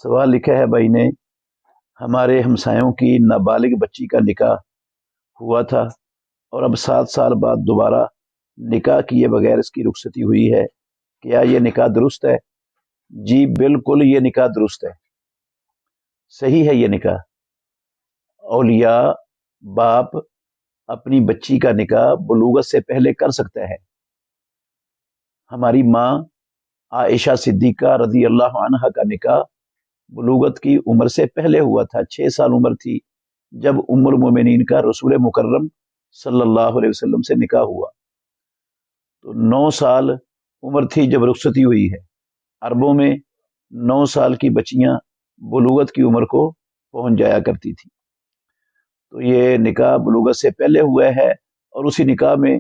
सवाल लिखा है भाई ने, हमारे हमसायों की नाबालिग बच्ची का निकाह हुआ था और अब 7 साल बाद दोबारा निकाह किए बगैर इसकी रुखसती हुई है। क्या ये निकाह दुरुस्त है? जी बिल्कुल, ये निकाह दुरुस्त है, सही है। ये निकाह औलिया बाप अपनी बच्ची का निकाह बलूगत से पहले कर सकता है। हमारी माँ आयशा सिद्दीका रदी अल्लाह अन्हा का निकाह बलूगत की उम्र से पहले हुआ था। 6 साल उम्र थी जब उम्मुल मोमिनीन का रसूल मुकर्रम सल्लल्लाहु अलैहि वसल्लम से निकाह हुआ। तो 9 साल उम्र थी जब रुखसती हुई है। अरबों में 9 साल की बच्चियां बलूगत की उम्र को पहुंच जाया करती थी। तो ये निकाह बलूगत से पहले हुआ है और उसी निकाह में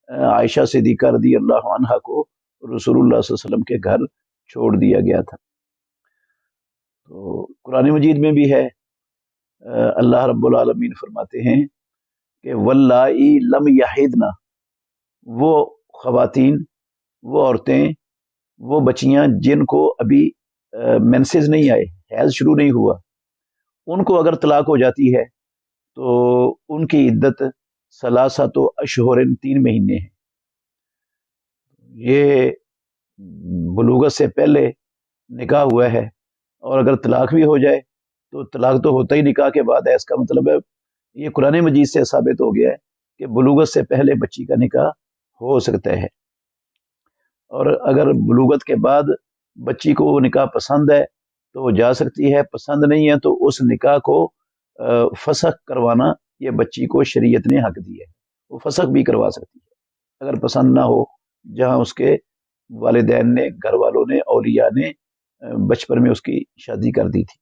आयशा सिद्दीका रदी अल्लाह अन्हा को रसूलुल्लाह सल्लल्लाहु अलैहि वसल्लम के घर छोड़ दिया गया था। तो कुरान मजीद में भी है, अल्लाह रब्बुल आलमीन फरमाते हैं कि वल्लाई लम यहिदना, वो खवातीन, वो औरतें, वो बच्चियां जिनको अभी मेंसेस नहीं आए, हैज शुरू नहीं हुआ, उनको अगर तलाक हो जाती है तो उनकी इद्दत सलासा तो अशहुरिन, 3 महीने है। ये बलूगत से पहले निकाह हुआ है और अगर तलाक भी हो जाए तो तलाक तो होता ही निकाह के बाद है। इसका मतलब है ये कुरान मजीद से साबित हो गया है कि बलूगत से पहले बच्ची का निकाह हो सकता है। और अगर बलूगत के बाद बच्ची को वो निकाह पसंद है तो वो जा सकती है, पसंद नहीं है तो उस निकाह को फसख करवाना ये बच्ची को शरीयत ने हक दिया है, वो फसख भी करवा सकती है अगर पसंद ना हो। जहाँ उसके वालिदैन ने, घर वालों ने, औलिया ने बचपन में उसकी शादी कर दी थी।